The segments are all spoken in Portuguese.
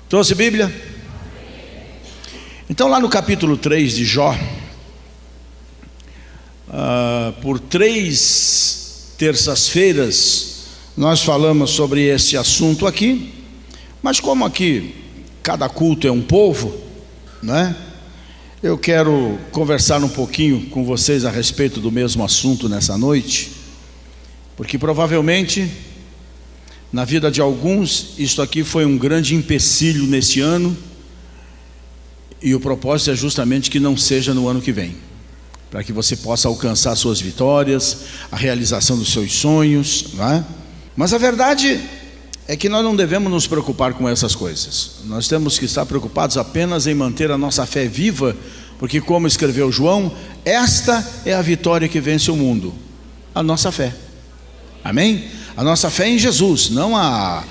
Trouxe Bíblia? Então lá no capítulo 3 de Jó, por 3 terças-feiras nós falamos sobre esse assunto aqui, mas como aqui cada culto é um povo, né? Eu quero conversar um pouquinho com vocês a respeito do mesmo assunto nessa noite, porque provavelmente na vida de alguns isso aqui foi um grande empecilho nesse ano, e o propósito é justamente que não seja no ano que vem, para que você possa alcançar suas vitórias, a realização dos seus sonhos, não é? Mas a verdade é que nós não devemos nos preocupar com essas coisas. Nós temos que estar preocupados apenas em manter a nossa fé viva, porque como escreveu João, esta é a vitória que vence o mundo, a nossa fé. Amém? A nossa fé em Jesus, não a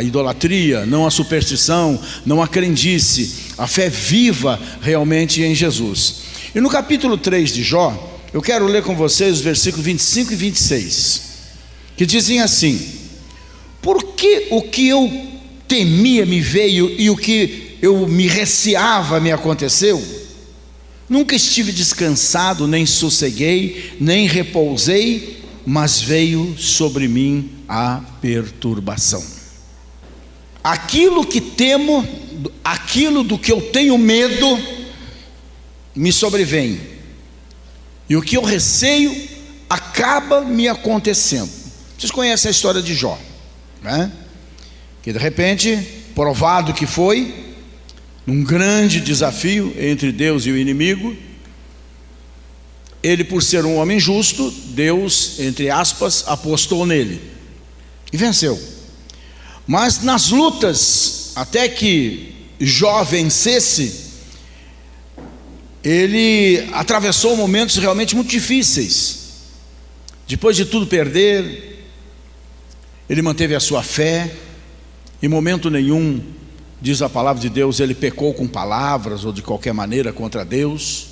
idolatria, não a superstição, não a crendice, a fé viva realmente em Jesus. E no capítulo 3 de Jó, eu quero ler com vocês os versículos 25 e 26, que dizem assim: porque o que eu temia me veio, e o que eu me receava me aconteceu? Nunca estive descansado, nem sosseguei, nem repousei, mas veio sobre mim a perturbação. Aquilo que temo, aquilo do que eu tenho medo, me sobrevém, e o que eu receio acaba me acontecendo. Vocês conhecem a história de Jó, né? Que de repente, provado que foi, num grande desafio entre Deus e o inimigo, ele, por ser um homem justo, Deus, entre aspas, apostou nele e venceu. Mas nas lutas, até que Jó vencesse, ele atravessou momentos realmente muito difíceis. Depois de tudo perder, ele manteve a sua fé. Em momento nenhum, diz a palavra de Deus, ele pecou com palavras ou de qualquer maneira contra Deus.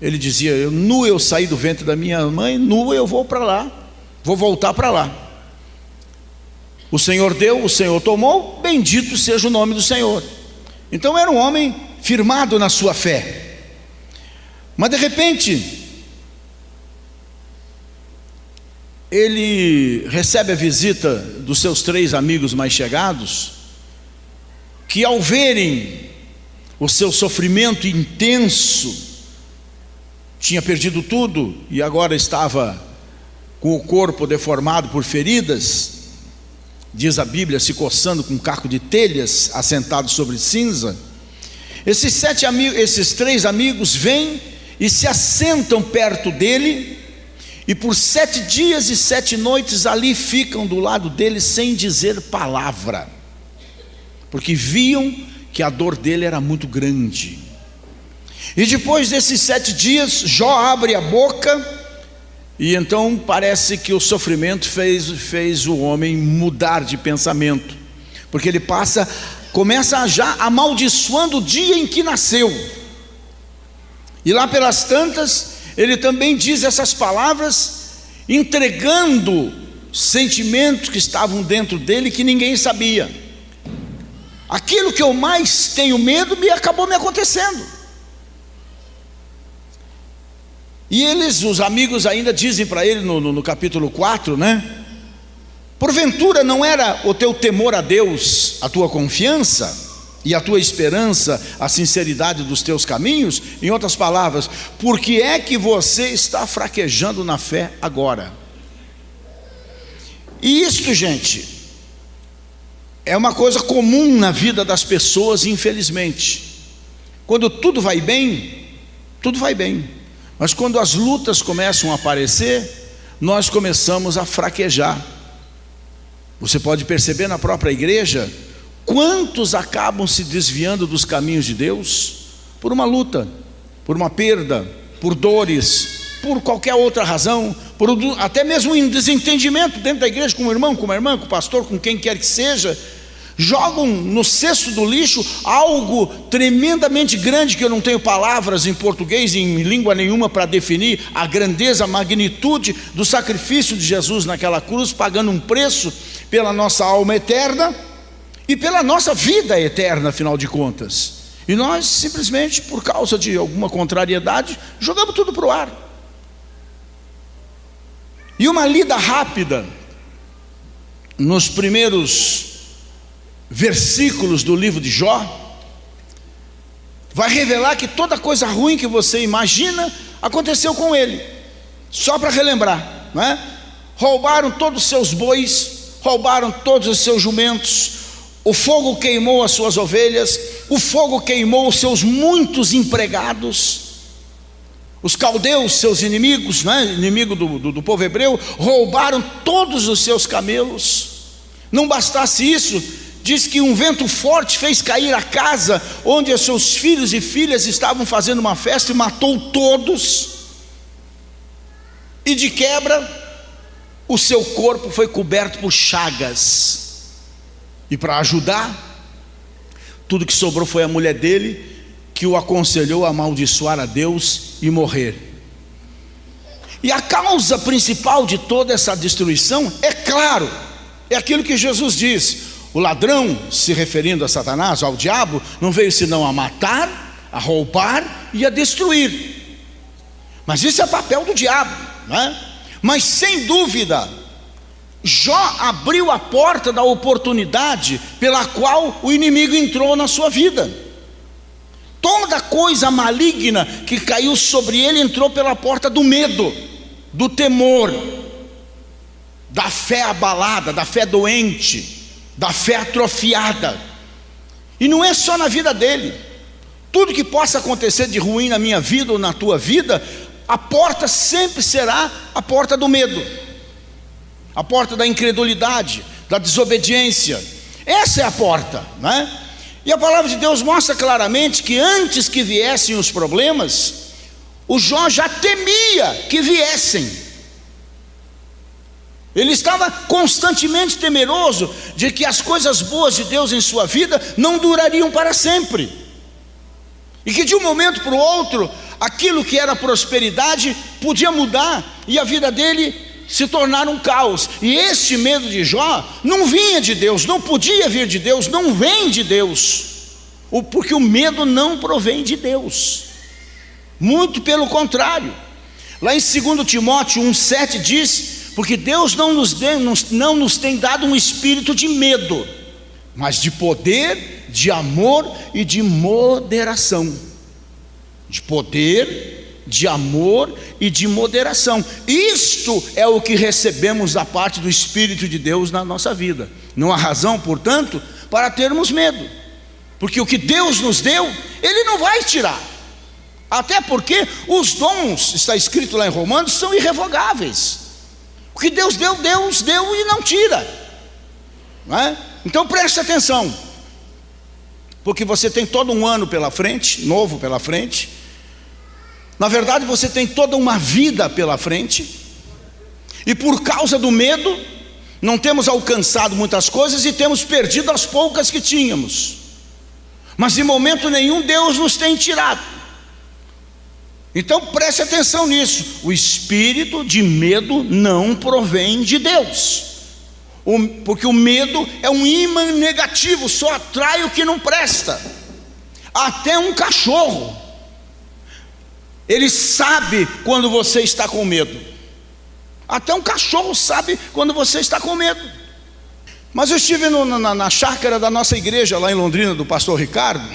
Ele dizia: nu eu saí do ventre da minha mãe, nu eu vou para lá, vou voltar para lá. O Senhor deu, o Senhor tomou, bendito seja o nome do Senhor. Então era um homem firmado na sua fé. Mas de repente, ele recebe a visita dos seus 3 amigos mais chegados, que ao verem o seu sofrimento intenso, tinha perdido tudo e agora estava com o corpo deformado por feridas, diz a Bíblia, se coçando com um caco de telhas, assentado sobre cinza. Esses 3 amigos vêm e se assentam perto dele, e por 7 dias e 7 noites ali ficam do lado dele sem dizer palavra, porque viam que a dor dele era muito grande. E depois desses 7 dias, Jó abre a boca, e então parece que o sofrimento fez o homem mudar de pensamento, porque ele começa já amaldiçoando o dia em que nasceu, e lá pelas tantas, ele também diz essas palavras, entregando sentimentos que estavam dentro dele que ninguém sabia. Aquilo que eu mais tenho medo acabou me acontecendo. E os amigos ainda dizem para ele no capítulo 4, né? Porventura não era o teu temor a Deus, a tua confiança e a tua esperança, a sinceridade dos teus caminhos? Em outras palavras, por que é que você está fraquejando na fé agora? E isto, gente, é uma coisa comum na vida das pessoas, infelizmente. Quando tudo vai bem, tudo vai bem. Mas quando as lutas começam a aparecer, nós começamos a fraquejar. Você pode perceber na própria igreja, quantos acabam se desviando dos caminhos de Deus por uma luta, por uma perda, por dores, por qualquer outra razão, até mesmo um desentendimento dentro da igreja, com um irmão, com uma irmã, com o pastor, com quem quer que seja. Jogam no cesto do lixo algo tremendamente grande, que eu não tenho palavras em português, em língua nenhuma, para definir a grandeza, a magnitude do sacrifício de Jesus naquela cruz, pagando um preço pela nossa alma eterna. e pela nossa vida eterna, afinal de contas. E nós simplesmente, por causa de alguma contrariedade, jogamos tudo para o ar. E uma lida rápida nos primeiros versículos do livro de Jó vai revelar que toda coisa ruim que você imagina aconteceu com ele. Só para relembrar, não é? Roubaram todos os seus bois, roubaram todos os seus jumentos, o fogo queimou as suas ovelhas, o fogo queimou os seus muitos empregados. Os caldeus, seus inimigos, né? Inimigo do povo hebreu, roubaram todos os seus camelos. Não bastasse isso, diz que um vento forte fez cair a casa onde os seus filhos e filhas estavam fazendo uma festa e matou todos. E de quebra, o seu corpo foi coberto por chagas. E para ajudar, tudo que sobrou foi a mulher dele, que o aconselhou a amaldiçoar a Deus e morrer. E a causa principal de toda essa destruição, é claro, é aquilo que Jesus diz: o ladrão, se referindo a Satanás, ao diabo, não veio senão a matar, a roubar e a destruir. Mas isso é papel do diabo, não é? Mas sem dúvida, Jó abriu a porta da oportunidade pela qual o inimigo entrou na sua vida. Toda coisa maligna que caiu sobre ele entrou pela porta do medo, do temor, da fé abalada, da fé doente, da fé atrofiada. E não é só na vida dele. Tudo que possa acontecer de ruim na minha vida ou na tua vida, a porta sempre será a porta do medo, a porta da incredulidade, da desobediência. Essa é a porta, não é? E a palavra de Deus mostra claramente que antes que viessem os problemas, o Jó já temia que viessem. Ele estava constantemente temeroso de que as coisas boas de Deus em sua vida não durariam para sempre, e que de um momento para o outro, aquilo que era prosperidade podia mudar, e a vida dele se tornar um caos. E este medo de Jó não vinha de Deus, não podia vir de Deus, não vem de Deus, porque o medo não provém de Deus, muito pelo contrário. Lá em 2 Timóteo 1,7 diz: porque Deus não nos tem dado um espírito de medo, mas de poder, de amor e de moderação. De poder, de amor e de moderação. Isto é o que recebemos da parte do Espírito de Deus na nossa vida. Não há razão, portanto, para termos medo, porque o que Deus nos deu, Ele não vai tirar. Até porque os dons, está escrito lá em Romanos, são irrevogáveis. O que Deus deu, Deus deu e não tira, não é? Então preste atenção, porque você tem todo um ano pela frente, novo pela frente. Na verdade você tem toda uma vida pela frente, e por causa do medo não temos alcançado muitas coisas e temos perdido as poucas que tínhamos, mas em momento nenhum Deus nos tem tirado. Então preste atenção nisso: o espírito de medo não provém de Deus, porque o medo é um imã negativo, só atrai o que não presta. Até um cachorro, ele sabe quando você está com medo. Até um cachorro sabe quando você está com medo. Mas eu estive na chácara da nossa igreja lá em Londrina, do pastor Ricardo,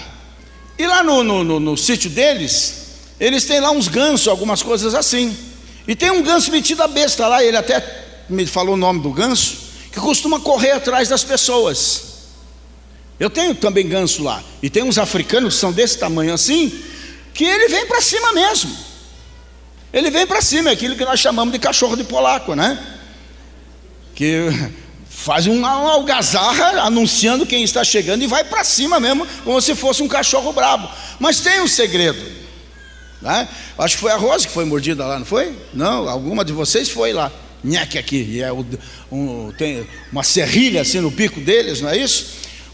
e lá no sítio deles, eles têm lá uns gansos, algumas coisas assim. E tem um ganso metido a besta lá, ele até me falou o nome do ganso, que costuma correr atrás das pessoas. Eu tenho também ganso lá, e tem uns africanos que são desse tamanho assim, que ele vem para cima mesmo. Ele vem para cima, é aquilo que nós chamamos de cachorro de polaco, né? Que faz uma algazarra anunciando quem está chegando e vai para cima mesmo, como se fosse um cachorro brabo. Mas tem um segredo, né? Acho que foi a Rosa que foi mordida lá, não foi? Não, alguma de vocês foi lá. Nheque aqui, e tem uma serrilha assim no bico deles, não é isso?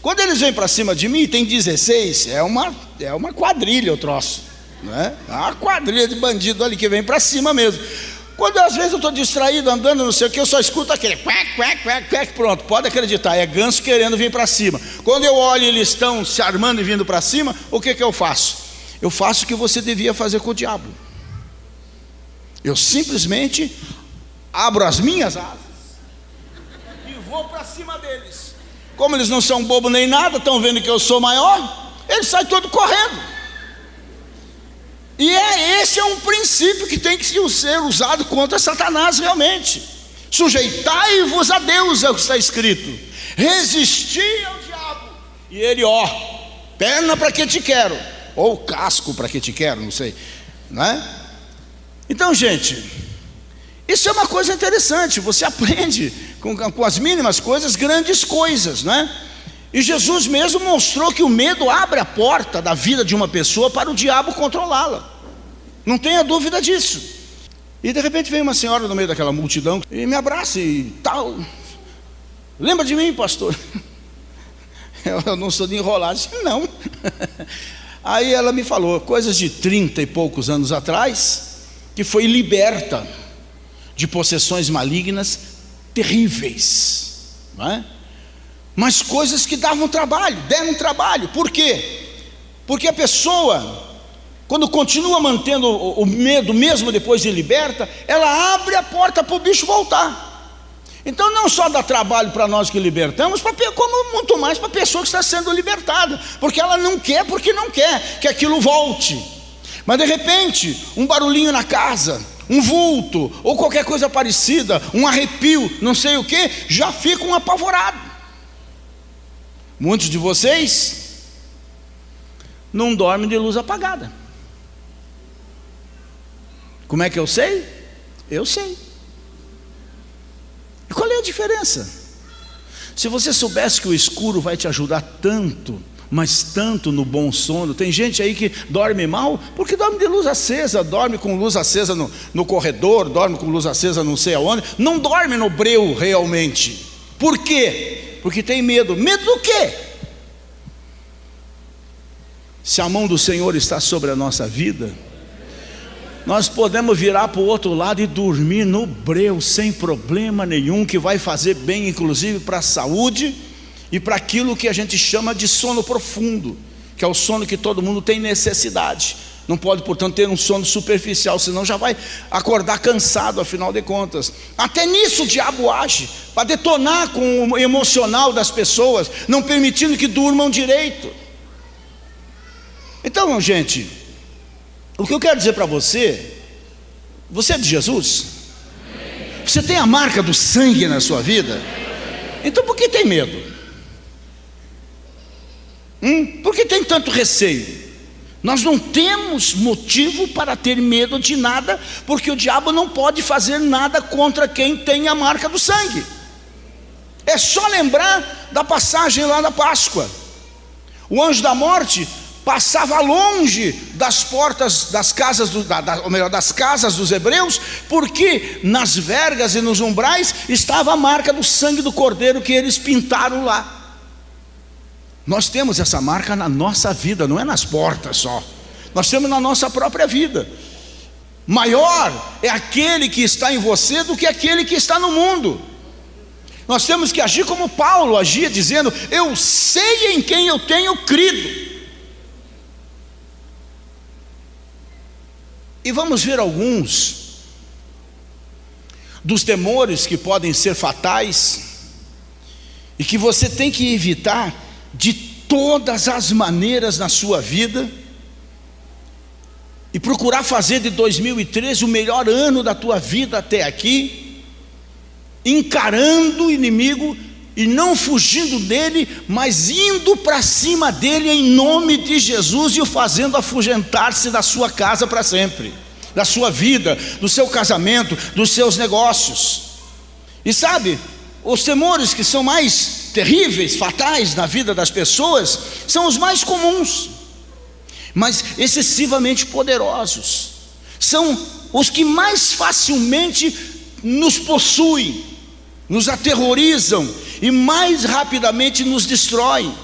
Quando eles vêm para cima de mim, tem 16, é uma quadrilha o troço, não é? É uma quadrilha de bandido ali que vem para cima mesmo. Quando às vezes eu estou distraído, andando, não sei o que, eu só escuto aquele quack, quack, quack, quack, pronto, pode acreditar, é ganso querendo vir para cima. Quando eu olho e eles estão se armando e vindo para cima, o que eu faço? Eu faço o que você devia fazer com o diabo. Eu simplesmente abro as minhas asas e vou para cima deles. Como eles não são bobo nem nada, estão vendo que eu sou maior, eles saem todos correndo. E esse é um princípio que tem que ser usado contra Satanás realmente. Sujeitai-vos a Deus, é o que está escrito. Resisti ao diabo, e ele, perna para que te quero, ou casco para que te quero, não sei, não é? Então, gente, isso é uma coisa interessante. Você aprende com as mínimas coisas, grandes coisas, não é? E Jesus mesmo mostrou que o medo abre a porta da vida de uma pessoa para o diabo controlá-la. Não tenha dúvida disso. E de repente vem uma senhora no meio daquela multidão e me abraça e tal. Lembra de mim, pastor? Eu não sou de enrolar. Eu disse, não. Aí ela me falou, coisas de 30 e poucos anos atrás, que foi liberta de possessões malignas terríveis, não é? Mas coisas que deram trabalho. Por quê? Porque a pessoa, quando continua mantendo o medo, mesmo depois de liberta, ela abre a porta para o bicho voltar. Então não só dá trabalho para nós que libertamos, como muito mais para a pessoa que está sendo libertada, porque ela não quer, porque não quer que aquilo volte. Mas de repente, um barulhinho na casa, um vulto, ou qualquer coisa parecida, um arrepio, não sei o que, já ficam apavorados. Muitos de vocês não dormem de luz apagada. Como é que eu sei? Eu sei. E qual é a diferença? Se você soubesse que o escuro vai te ajudar tanto, mas tanto no bom sono. Tem gente aí que dorme mal porque dorme de luz acesa, dorme com luz acesa no corredor, dorme com luz acesa não sei aonde, não dorme no breu realmente. Por quê? Porque tem medo. Medo do quê? Se a mão do Senhor está sobre a nossa vida, nós podemos virar para o outro lado e dormir no breu, sem problema nenhum, que vai fazer bem, inclusive para a saúde e para aquilo que a gente chama de sono profundo, que é o sono que todo mundo tem necessidade. Não pode, portanto, ter um sono superficial, senão já vai acordar cansado, afinal de contas. Até nisso o diabo age, para detonar com o emocional das pessoas, não permitindo que durmam direito. Então, gente, o que eu quero dizer para você, você é de Jesus? Você tem a marca do sangue na sua vida? Então por que tem medo? Por que tem tanto receio? Nós não temos motivo para ter medo de nada, porque o diabo não pode fazer nada contra quem tem a marca do sangue. É só lembrar da passagem lá da Páscoa. O anjo da morte passava longe das portas das casas, das casas dos hebreus, porque nas vergas e nos umbrais estava a marca do sangue do cordeiro que eles pintaram lá. Nós temos essa marca na nossa vida, não é nas portas só, nós temos na nossa própria vida. Maior é aquele que está em você do que aquele que está no mundo. Nós temos que agir como Paulo agia, dizendo: eu sei em quem eu tenho crido. E vamos ver alguns dos temores que podem ser fatais e que você tem que evitar de todas as maneiras na sua vida, e procurar fazer de 2013 o melhor ano da tua vida até aqui, encarando o inimigo e não fugindo dele, mas indo para cima dele em nome de Jesus e o fazendo afugentar-se da sua casa para sempre, da sua vida, do seu casamento, dos seus negócios. E sabe, os temores que são mais terríveis, fatais na vida das pessoas, são os mais comuns, mas excessivamente poderosos. São os que mais facilmente nos possuem, nos aterrorizam e mais rapidamente nos destroem.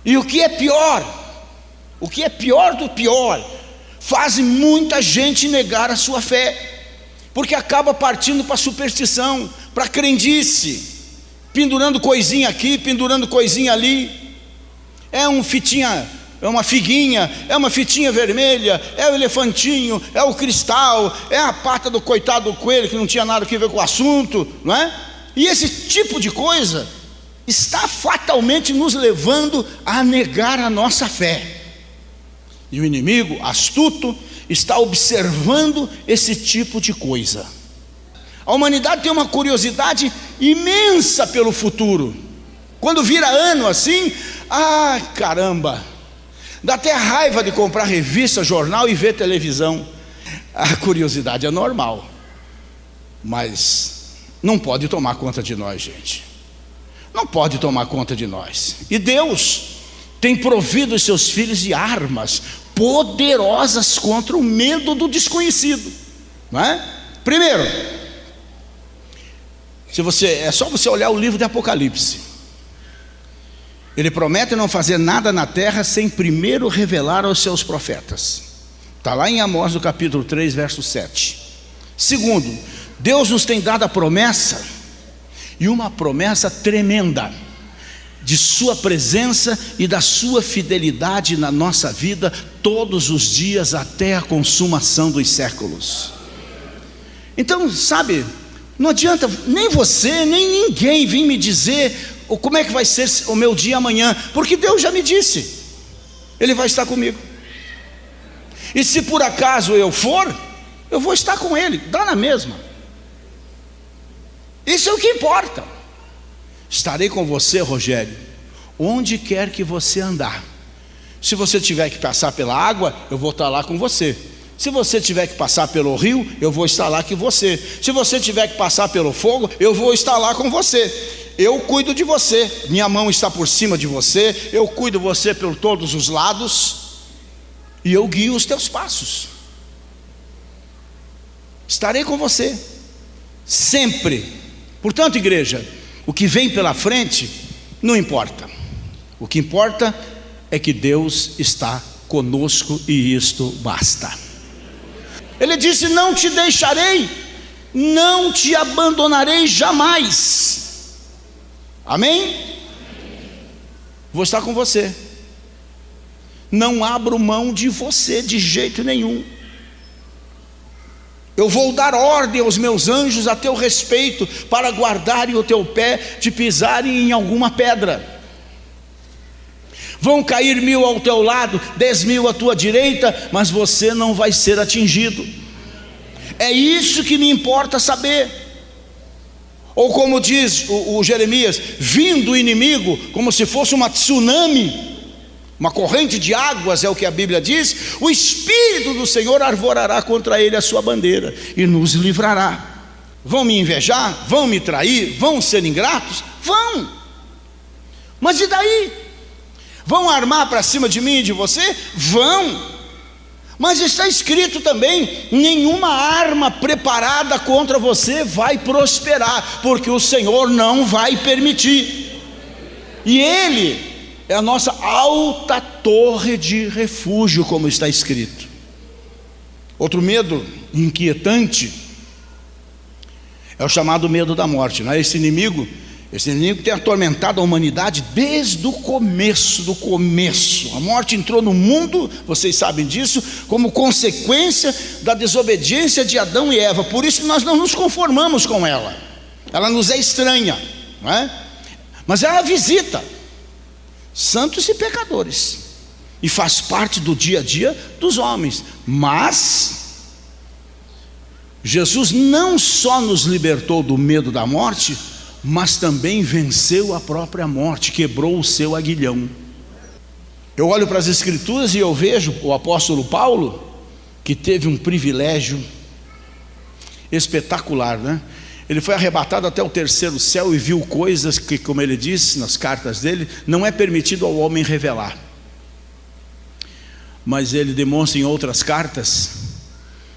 E o que é pior do pior, fazem muita gente negar a sua fé, porque acaba partindo para superstição, para crendice, pendurando coisinha aqui, pendurando coisinha ali. É uma figuinha, é uma fitinha vermelha, é o elefantinho, é o cristal, é a pata do coitado do coelho que não tinha nada a ver com o assunto, não é? E esse tipo de coisa está fatalmente nos levando a negar a nossa fé. E o inimigo, astuto, está observando esse tipo de coisa. A humanidade tem uma curiosidade imensa pelo futuro. Quando vira ano assim, caramba, dá até raiva de comprar revista, jornal e ver televisão. A curiosidade é normal, mas não pode tomar conta de nós, gente. Não pode tomar conta de nós. E Deus tem provido os seus filhos de armas poderosas contra o medo do desconhecido, não é? Primeiro, é só você olhar o livro de Apocalipse. Ele promete não fazer nada na terra sem primeiro revelar aos seus profetas. Está lá em Amós, no capítulo 3, verso 7. Segundo, Deus nos tem dado a promessa, e uma promessa tremenda, de sua presença e da sua fidelidade na nossa vida, todos os dias até a consumação dos séculos. Então, sabe, não adianta nem você, nem ninguém vir me dizer como é que vai ser o meu dia amanhã, porque Deus já me disse, Ele vai estar comigo. E se por acaso eu for, eu vou estar com Ele, dá na mesma. Isso é o que importa. Estarei com você, Rogério, onde quer que você andar. Se você tiver que passar pela água, eu vou estar lá com você. Se você tiver que passar pelo rio, eu vou estar lá com você. Se você tiver que passar pelo fogo, eu vou estar lá com você. Eu cuido de você, minha mão está por cima de você, eu cuido de você por todos os lados, e eu guio os teus passos. Estarei com você, sempre. Portanto, igreja, o que vem pela frente não importa. O que importa é que Deus está conosco, e isto basta. Ele disse: não te deixarei, não te abandonarei jamais. Amém? Vou estar com você. Não abro mão de você de jeito nenhum. Eu vou dar ordem aos meus anjos a teu respeito, para guardarem o teu pé de pisarem em alguma pedra. Vão cair 1000 ao teu lado, 10.000 à tua direita, mas você não vai ser atingido. É isso que me importa saber. Ou como diz o Jeremias, vindo o inimigo como se fosse uma tsunami, uma corrente de águas, é o que a Bíblia diz, o Espírito do Senhor arvorará contra ele a sua bandeira e nos livrará. Vão me invejar? Vão me trair? Vão ser ingratos? Vão. Mas e daí? Vão armar para cima de mim e de você? Vão. Mas está escrito também: nenhuma arma preparada contra você vai prosperar, porque o Senhor não vai permitir. E Ele é a nossa alta torre de refúgio, como está escrito. Outro medo inquietante é o chamado medo da morte, não é? Esse inimigo tem atormentado a humanidade desde o começo do começo. A morte entrou no mundo, vocês sabem disso, como consequência da desobediência de Adão e Eva. Por isso que nós não nos conformamos com ela. Ela nos é estranha, não é? Mas ela visita santos e pecadores, e faz parte do dia a dia dos homens. Mas Jesus não só nos libertou do medo da morte, mas também venceu a própria morte, quebrou o seu aguilhão. Eu olho para as Escrituras e eu vejo o apóstolo Paulo, que teve um privilégio espetacular, né? Ele foi arrebatado até o terceiro céu e viu coisas que, como ele disse nas cartas dele, não é permitido ao homem revelar. Mas ele demonstra em outras cartas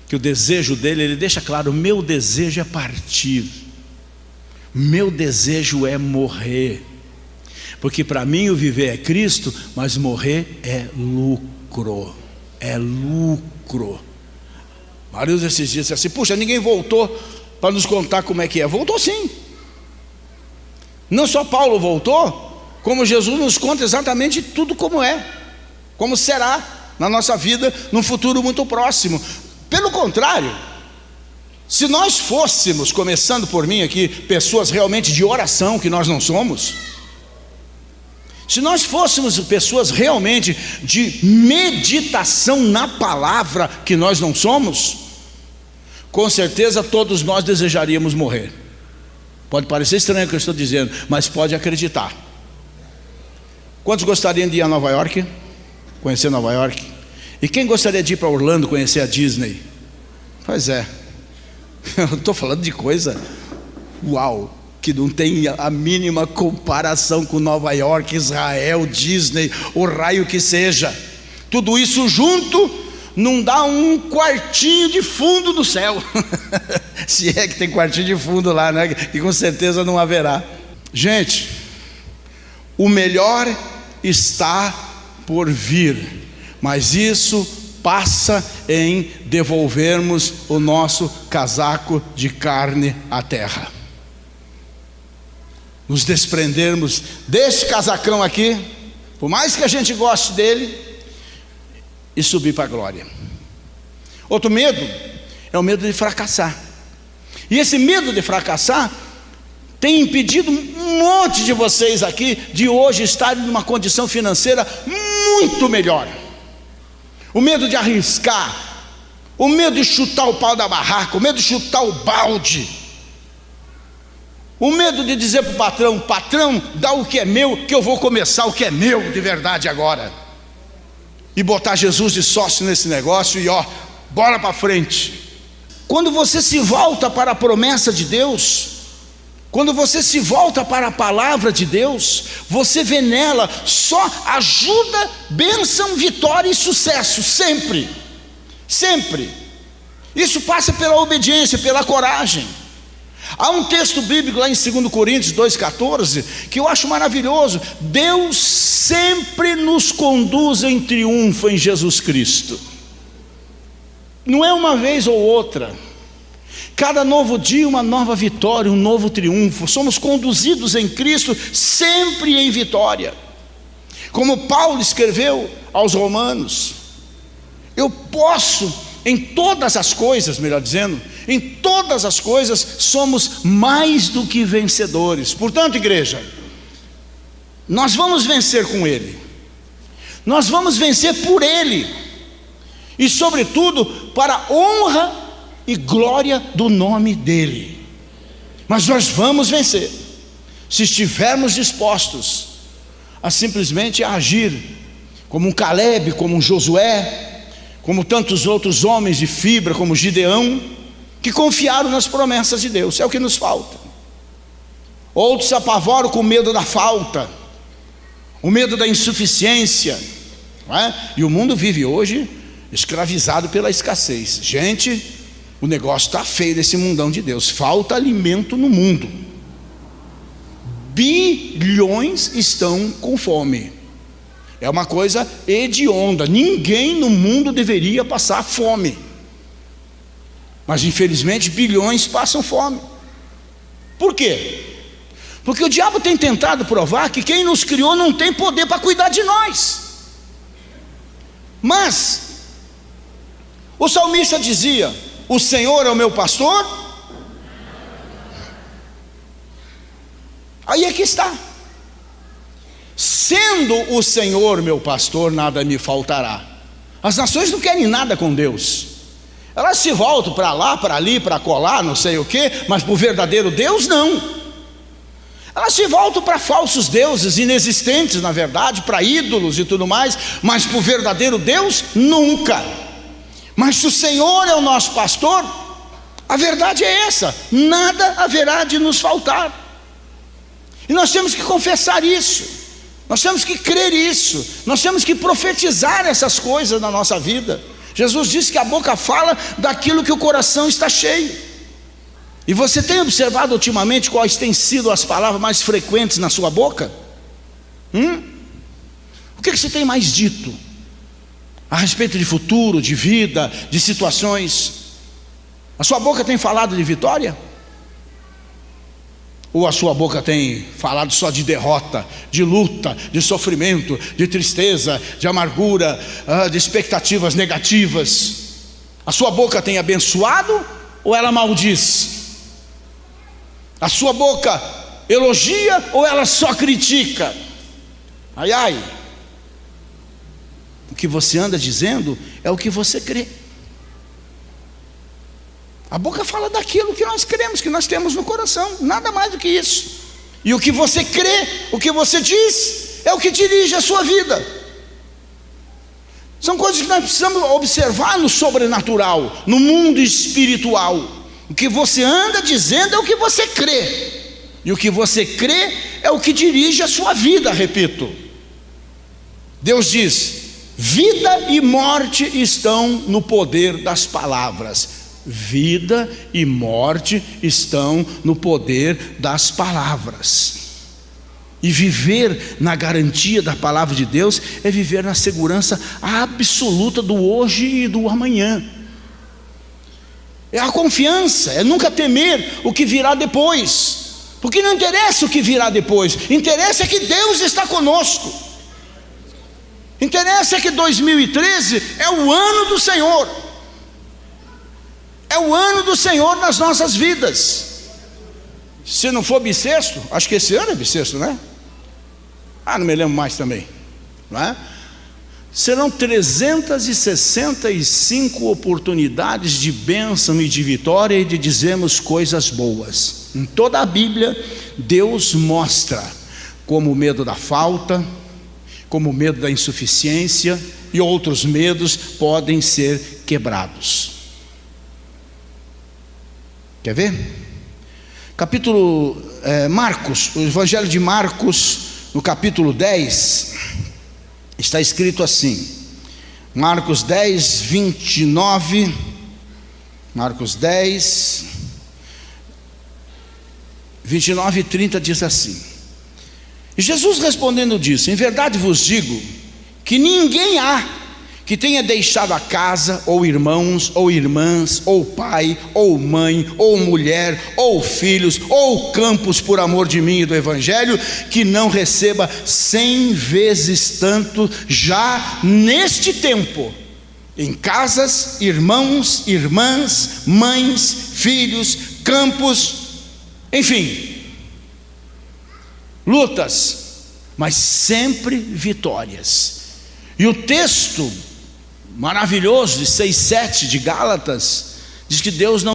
que o desejo dele, ele deixa claro: meu desejo é partir, meu desejo é morrer, porque para mim o viver é Cristo, mas morrer é lucro, é lucro. Vários desses dias disse assim: puxa, ninguém voltou para nos contar como é que é. Voltou sim. Não só Paulo voltou, como Jesus nos conta exatamente tudo como é, como será na nossa vida num futuro muito próximo. Pelo contrário, se nós fôssemos, começando por mim aqui, pessoas realmente de oração, que nós não somos, se nós fôssemos pessoas realmente de meditação na palavra, que nós não somos, com certeza todos nós desejaríamos morrer. Pode parecer estranho o que eu estou dizendo, mas pode acreditar. Quantos gostariam de ir a Nova York? Conhecer Nova York? E quem gostaria de ir para Orlando conhecer a Disney? Pois é, eu estou falando de coisa, uau, que não tem a mínima comparação com Nova York, Israel, Disney, o raio que seja. Tudo isso junto não dá um quartinho de fundo no céu. Se é que tem quartinho de fundo lá, né? Que com certeza não haverá. Gente, o melhor está por vir, mas isso passa em devolvermos o nosso casaco de carne à terra, nos desprendermos desse casacão aqui, por mais que a gente goste dele, e subir para a glória. Outro medo é o medo de fracassar. E esse medo de fracassar tem impedido um monte de vocês aqui de hoje estarem numa condição financeira muito melhor. O medo de arriscar, o medo de chutar o pau da barraca, o medo de chutar o balde, o medo de dizer para o patrão: patrão, dá o que é meu, que eu vou começar o que é meu de verdade agora, e botar Jesus de sócio nesse negócio e ó, bora para frente. Quando você se volta para a promessa de Deus, quando você se volta para a palavra de Deus, você vê nela só ajuda, bênção, vitória e sucesso, sempre, sempre. Isso passa pela obediência, pela coragem. Há um texto bíblico lá em 2 Coríntios 2,14 que eu acho maravilhoso. Deus sempre nos conduz em triunfo em Jesus Cristo. Não é uma vez ou outra. Cada novo dia uma nova vitória, um novo triunfo. Somos conduzidos em Cristo sempre em vitória. Como Paulo escreveu aos Romanos: eu posso em todas as coisas, melhor dizendo, em todas as coisas somos mais do que vencedores. Portanto, igreja, nós vamos vencer com Ele, nós vamos vencer por Ele, e sobretudo para a honra e glória do nome dEle. Mas nós vamos vencer, se estivermos dispostos a simplesmente agir como um Caleb, como um Josué, como tantos outros homens de fibra, como Gideão, que confiaram nas promessas de Deus. É o que nos falta. Outros se apavoram com medo da falta, o medo da insuficiência, não é? E o mundo vive hoje escravizado pela escassez. Gente, o negócio está feio nesse mundão de Deus. Falta alimento no mundo. Bilhões estão com fome. É uma coisa hedionda. Ninguém no mundo deveria passar fome, mas infelizmente bilhões passam fome. Por quê? Porque o diabo tem tentado provar que quem nos criou não tem poder para cuidar de nós. Mas o salmista dizia: o Senhor é o meu pastor. Aí é que está. Sendo o Senhor meu pastor, nada me faltará. As nações não querem nada com Deus. Elas se voltam para lá, para ali, para colar, não sei o que, mas para o verdadeiro Deus não. Elas se voltam para falsos deuses, inexistentes na verdade, para ídolos e tudo mais, mas para o verdadeiro Deus nunca. Mas se o Senhor é o nosso pastor, a verdade é essa: nada haverá de nos faltar. E nós temos que confessar isso, nós temos que crer isso, nós temos que profetizar essas coisas na nossa vida. Jesus disse que a boca fala daquilo que o coração está cheio. E você tem observado ultimamente quais têm sido as palavras mais frequentes na sua boca? O que você tem mais dito a respeito de futuro, de vida, de situações? A sua boca tem falado de vitória? Ou a sua boca tem falado só de derrota, de luta, de sofrimento, de tristeza, de amargura, de expectativas negativas? A sua boca tem abençoado ou ela maldiz? A sua boca elogia ou ela só critica? Ai, ai. O que você anda dizendo é o que você crê. A boca fala daquilo que nós cremos, que nós temos no coração, nada mais do que isso. E o que você crê, o que você diz, é o que dirige a sua vida. São coisas que nós precisamos observar no sobrenatural, no mundo espiritual. O que você anda dizendo é o que você crê, e o que você crê é o que dirige a sua vida, repito. Deus diz: vida e morte estão no poder das palavras. Vida e morte estão no poder das palavras. E viver na garantia da palavra de Deus é viver na segurança absoluta do hoje e do amanhã. É a confiança, é nunca temer o que virá depois, porque não interessa o que virá depois, interessa é que Deus está conosco. Interessa é que 2013 é o ano do Senhor. É o ano do Senhor nas nossas vidas. Se não for bissexto, acho que esse ano é bissexto, né? Não me lembro mais também, não é? Serão 365 oportunidades de bênção e de vitória e de dizermos coisas boas. Em toda a Bíblia, Deus mostra como o medo da falta, como o medo da insuficiência e outros medos podem ser quebrados. Quer ver? Marcos, o Evangelho de Marcos, no capítulo 10, está escrito assim, Marcos 10, 29, Marcos 10, 29 e 30 diz assim: e Jesus respondendo disse: em verdade vos digo, que ninguém há que tenha deixado a casa, ou irmãos, ou irmãs, ou pai, ou mãe, ou mulher, ou filhos, ou campos por amor de mim e do Evangelho, que não receba 100 vezes tanto já neste tempo, em casas, irmãos, irmãs, mães, filhos, campos, enfim, lutas, mas sempre vitórias. E o texto maravilhoso de 6:7 de Gálatas diz que Deus não